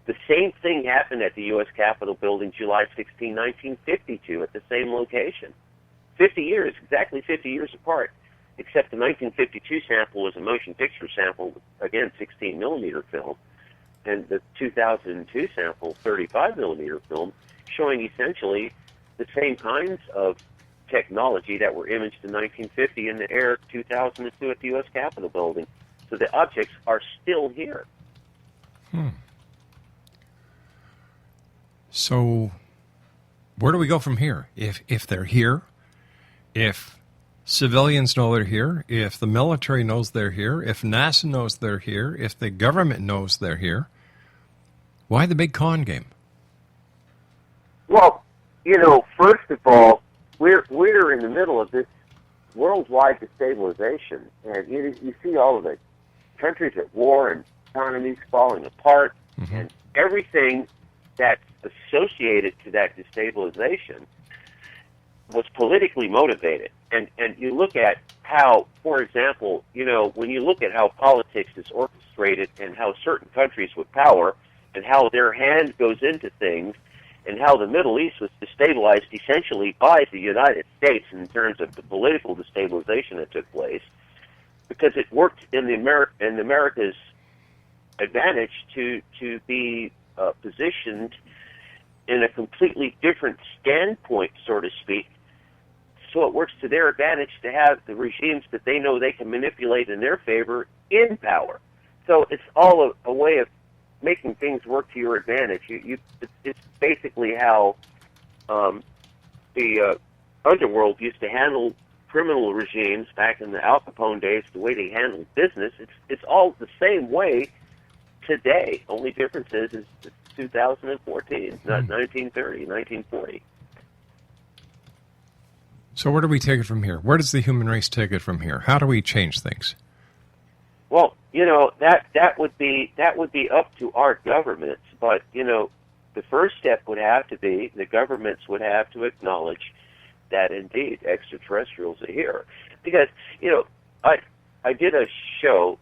The same thing happened at the U.S. Capitol building July 16, 1952, at the same location. 50 years, exactly 50 years apart, except the 1952 sample was a motion picture sample, again, 16-millimeter film, and the 2002 sample, 35-millimeter film, showing essentially the same kinds of technology that were imaged in 1950 in the air 2002 at the U.S. Capitol building. So the objects are still here. So where do we go from here? If they're here, if civilians know they're here, if the military knows they're here, if NASA knows they're here, if the government knows they're here, why the big con game? Well, first of all, we're in the middle of this worldwide destabilization, and you see all of the countries at war and economies falling apart, and everything that's associated to that destabilization was politically motivated. And you look at how, for example, when you look at how politics is orchestrated and how certain countries with power and how their hand goes into things, and how the Middle East was destabilized essentially by the United States in terms of the political destabilization that took place, because it worked in America's advantage to be positioned in a completely different standpoint, so to speak. So it works to their advantage to have the regimes that they know they can manipulate in their favor in power. So it's all a way of making things work to your advantage. It's basically how the underworld used to handle criminal regimes back in the Al Capone days, the way they handled business. It's all the same way today. Only difference is it's 2014, not 1930, 1940. So where do we take it from here? Where does the human race take it from here? How do we change things? Well, that would be up to our governments, but the first step would have to be the governments would have to acknowledge that indeed extraterrestrials are here. Because I did a show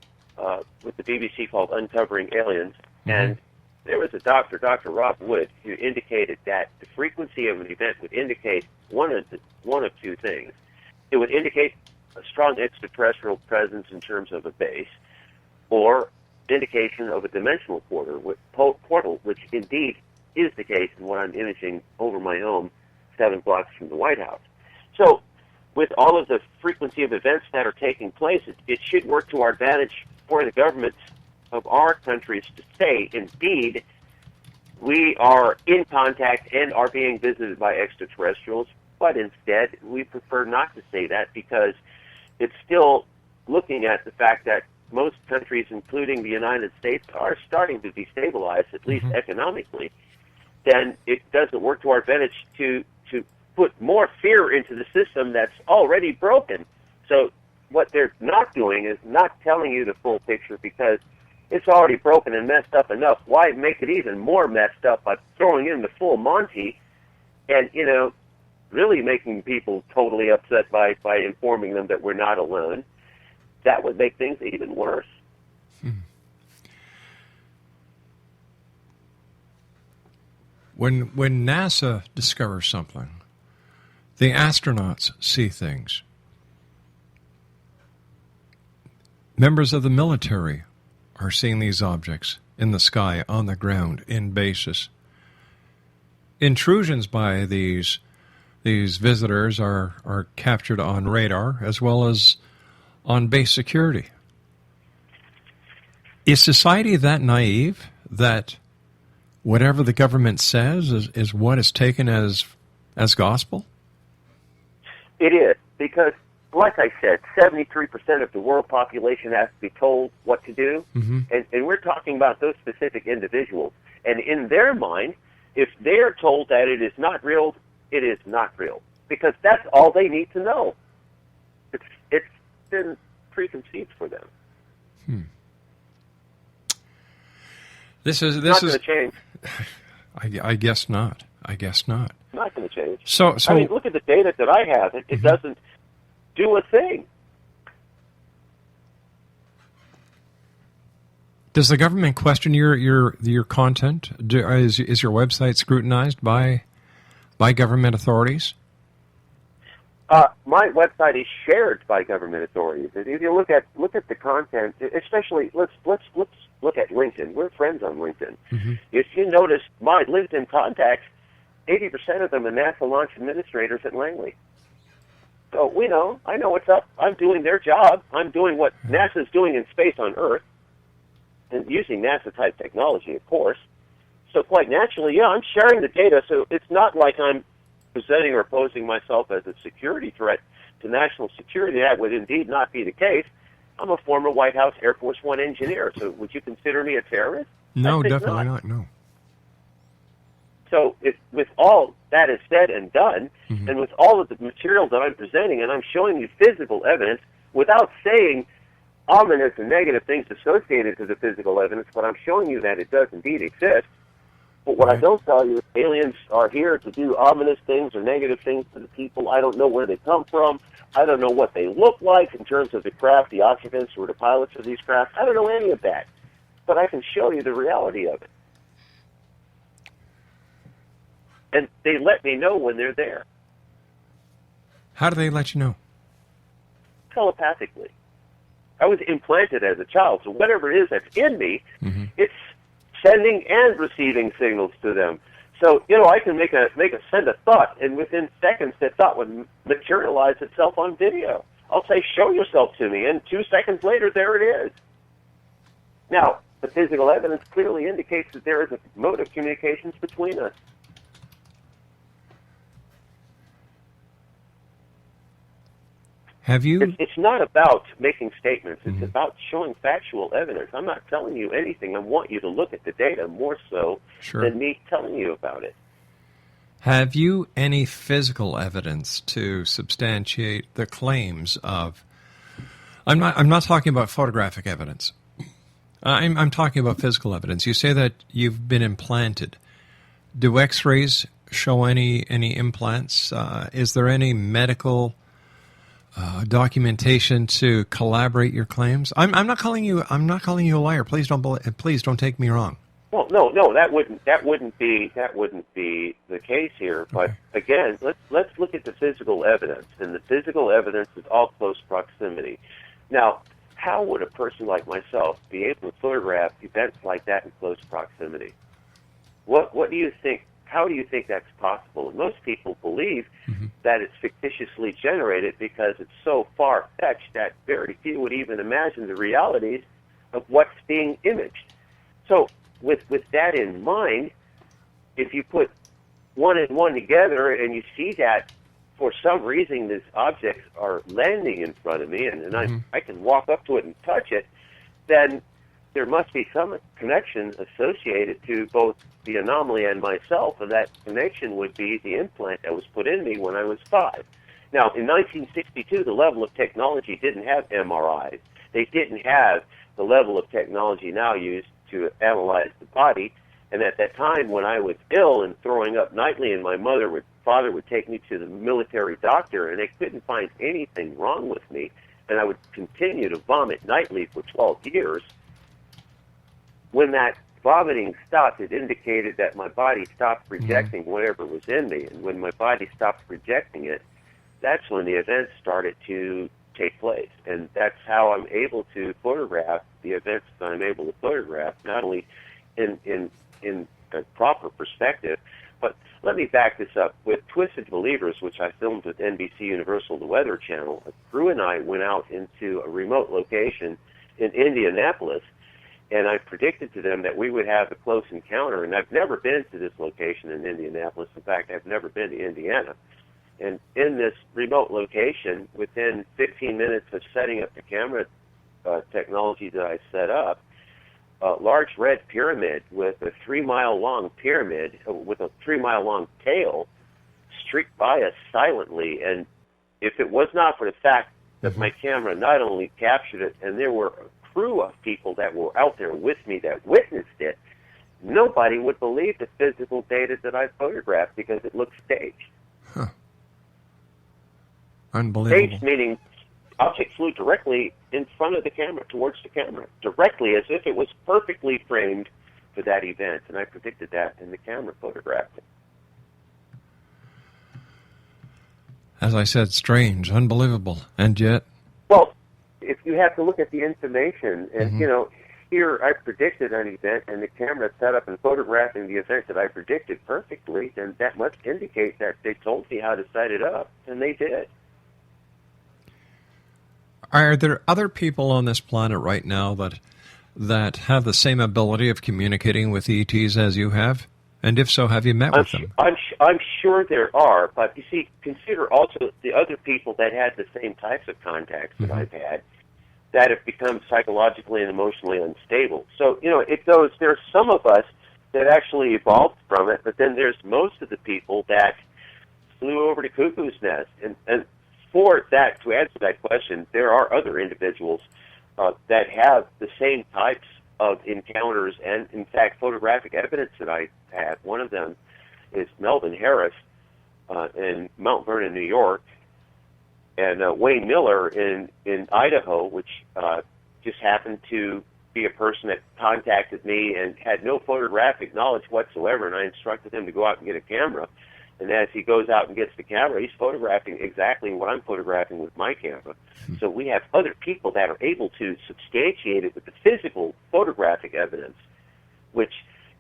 with the BBC called Uncovering Aliens, and there was a doctor, Dr. Rob Wood, who indicated that the frequency of an event would indicate one of two things. It would indicate a strong extraterrestrial presence in terms of a base, or indication of a dimensional portal, which indeed is the case in what I'm imaging over my home 7 blocks from the White House. So with all of the frequency of events that are taking place, it should work to our advantage for the governments of our countries to say, indeed, we are in contact and are being visited by extraterrestrials, but instead we prefer not to say that because it's still looking at the fact that most countries, including the United States, are starting to destabilize, at least economically. Then it doesn't work to our advantage to put more fear into the system that's already broken. So what they're not doing is not telling you the full picture because it's already broken and messed up enough. Why make it even more messed up by throwing in the full Monty and, really making people totally upset by informing them that we're not alone? That would make things even worse. When NASA discovers something, the astronauts see things. Members of the military are seeing these objects in the sky, on the ground, in bases. Intrusions by these visitors are captured on radar as well as on base security. Is society that naive that whatever the government says is what is taken as gospel? It is, because, like I said, 73% of the world population has to be told what to do, and we're talking about those specific individuals. And in their mind, if they're told that it is not real, it is not real, because that's all they need to know. It's been preconceived for them. This is not going to change. I guess not. Not going to change. So I mean, look at the data that I have. It doesn't do a thing. Does the government question your content? Is your website scrutinized by government authorities? My website is shared by government authorities. If you look at the content, especially let's look at LinkedIn. We're friends on LinkedIn. Mm-hmm. If you notice my LinkedIn contacts, 80% of them are NASA launch administrators at Langley. So I know what's up. I'm doing their job. I'm doing what NASA's doing in space on Earth, and using NASA-type technology, of course. So quite naturally, I'm sharing the data, so it's not like I'm presenting or posing myself as a security threat to national security. That would indeed not be the case. I'm a former White House Air Force One engineer, so would you consider me a terrorist? No, definitely not, no. So with all that is said and done, mm-hmm. and with all of the material that I'm presenting, and I'm showing you physical evidence without saying ominous and negative things associated to the physical evidence, but I'm showing you that it does indeed exist. But what I don't tell you is aliens are here to do ominous things or negative things to the people. I don't know where they come from. I don't know what they look like in terms of the craft, the occupants, or the pilots of these craft. I don't know any of that. But I can show you the reality of it. And they let me know when they're there. How do they let you know? Telepathically. I was implanted as a child, so whatever it is that's in me, mm-hmm. it's sending and receiving signals to them. So, I can send a thought, and within seconds that thought would materialize itself on video. I'll say, show yourself to me, and 2 seconds later, there it is. Now, the physical evidence clearly indicates that there is a mode of communications between us. Have you? It's not about making statements. It's mm-hmm. about showing factual evidence. I'm not telling you anything. I want you to look at the data more so than me telling you about it. Have you any physical evidence to substantiate the claims of? I'm not talking about photographic evidence. I'm talking about physical evidence. You say that you've been implanted. Do X-rays show any implants? Is there any medical documentation to corroborate your claims? I'm not calling you a liar. Please don't take me wrong. Well, no, that wouldn't be the case here. But again, let's look at the physical evidence, and the physical evidence is all close proximity. Now, how would a person like myself be able to photograph events like that in close proximity? What do you think? How do you think that's possible? And most people believe mm-hmm. that it's fictitiously generated because it's so far-fetched that very few would even imagine the realities of what's being imaged. So with that in mind, if you put one and one together and you see that for some reason these objects are landing in front of me and mm-hmm. I can walk up to it and touch it, then there must be some connection associated to both the anomaly and myself, and that connection would be the implant that was put in me when I was 5. Now, in 1962, the level of technology didn't have MRIs. They didn't have the level of technology now used to analyze the body, and at that time when I was ill and throwing up nightly and my father would take me to the military doctor, and they couldn't find anything wrong with me, and I would continue to vomit nightly for 12 years, when that vomiting stopped, it indicated that my body stopped rejecting mm-hmm. whatever was in me. And when my body stopped rejecting it, that's when the events started to take place. And that's how I'm able to photograph the events that I'm able to photograph, not only in a proper perspective, but let me back this up. With Twisted Believers, which I filmed with NBC Universal, the Weather Channel, a crew and I went out into a remote location in Indianapolis, and I predicted to them that we would have a close encounter. And I've never been to this location in Indianapolis. In fact, I've never been to Indiana. And in this remote location, within 15 minutes of setting up the camera technology that I set up, a large red pyramid with a 3-mile-long pyramid with a 3-mile-long tail streaked by us silently. And if it was not for the fact that my camera not only captured it, and there were crew of people that were out there with me that witnessed it, nobody would believe the physical data that I photographed because it looked staged. Huh. Unbelievable. Staged meaning object flew directly in front of the camera, towards the camera, directly, as if it was perfectly framed for that event. And I predicted that, and the camera photographed it. As I said, strange, unbelievable, and yet... Well, if you have to look at the information, and, here I predicted an event, and the camera set up and photographing the event that I predicted perfectly, then that must indicate that they told me how to set it up, and they did. Are there other people on this planet right now that have the same ability of communicating with ETs as you have? And if so, have you met with them? I'm sure there are, but you see, consider also the other people that had the same types of contacts that I've had that have become psychologically and emotionally unstable. So, it goes, there's some of us that actually evolved from it, but then there's most of the people that flew over to cuckoo's nest. And for that, to answer that question, there are other individuals that have the same types of encounters and, in fact, photographic evidence that I have. One of them is Melvin Harris in Mount Vernon, New York, and Wayne Miller in Idaho, which just happened to be a person that contacted me and had no photographic knowledge whatsoever, and I instructed him to go out and get a camera. And as he goes out and gets the camera, he's photographing exactly what I'm photographing with my camera. So we have other people that are able to substantiate it with the physical photographic evidence, which,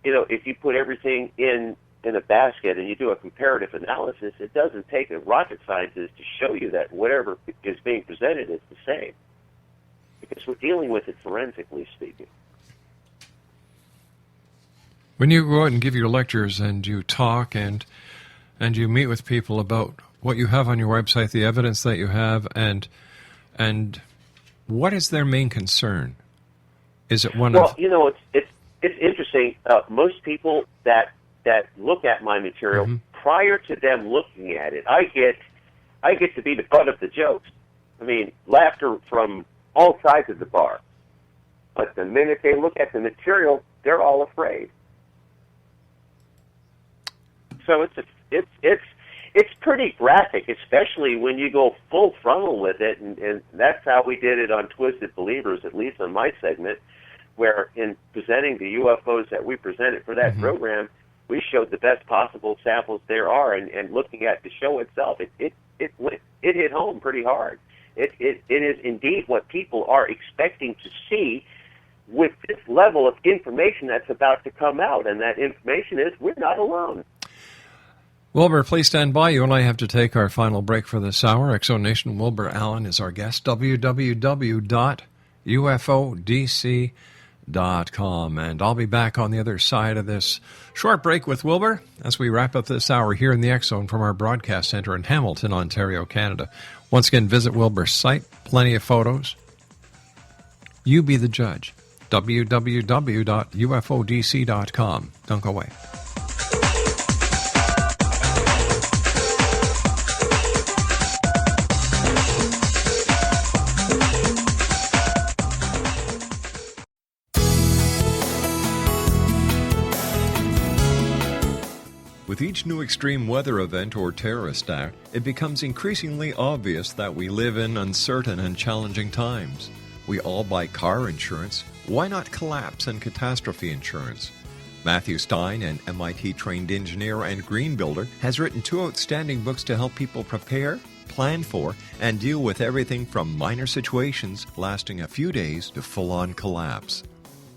if you put everything in a basket and you do a comparative analysis, it doesn't take a rocket scientist to show you that whatever is being presented is the same, because we're dealing with it forensically speaking. When you go out and give your lectures and you talk and you meet with people about what you have on your website, the evidence that you have, and what is their main concern? Is it one of... Well, it's interesting. Most people that look at my material, prior to them looking at it, I get to be the butt of the jokes. I mean, laughter from all sides of the bar. But the minute they look at the material, they're all afraid. So it's pretty graphic, especially when you go full frontal with it, and that's how we did it on Twisted Believers, at least on my segment, where in presenting the UFOs that we presented for that program, we showed the best possible samples there are, and looking at the show itself, it hit home pretty hard. It is indeed what people are expecting to see with this level of information that's about to come out, and that information is we're not alone. Wilbur, please stand by. You and I have to take our final break for this hour. Exo Nation, Wilbur Allen is our guest. www.ufodc.com. And I'll be back on the other side of this short break with Wilbur as we wrap up this hour here in the X Zone from our broadcast center in Hamilton, Ontario, Canada. Once again, visit Wilbur's site. Plenty of photos. You be the judge. www.ufodc.com. Don't go away. With each new extreme weather event or terrorist act, it becomes increasingly obvious that we live in uncertain and challenging times. We all buy car insurance. Why not collapse and catastrophe insurance? Matthew Stein, an MIT-trained engineer and green builder, has written 2 outstanding books to help people prepare, plan for, and deal with everything from minor situations lasting a few days to full-on collapse.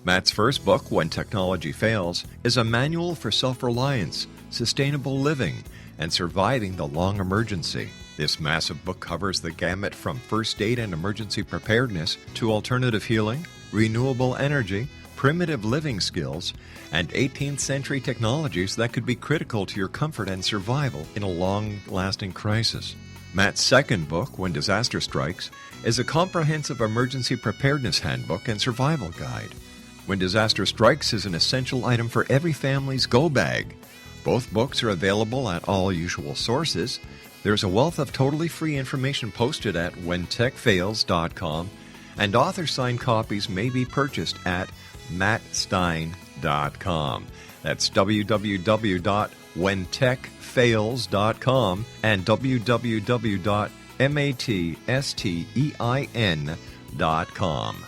Matt's first book, When Technology Fails, is a manual for self-reliance, sustainable living, and surviving the long emergency. This massive book covers the gamut from first aid and emergency preparedness to alternative healing, renewable energy, primitive living skills, and 18th century technologies that could be critical to your comfort and survival in a long-lasting crisis. Matt's second book, When Disaster Strikes, is a comprehensive emergency preparedness handbook and survival guide. When Disaster Strikes is an essential item for every family's go bag. Both books are available at all usual sources. There's a wealth of totally free information posted at whentechfails.com, and author-signed copies may be purchased at mattstein.com. That's www.whentechfails.com and www.ufodc.com. MATSTEIN.com.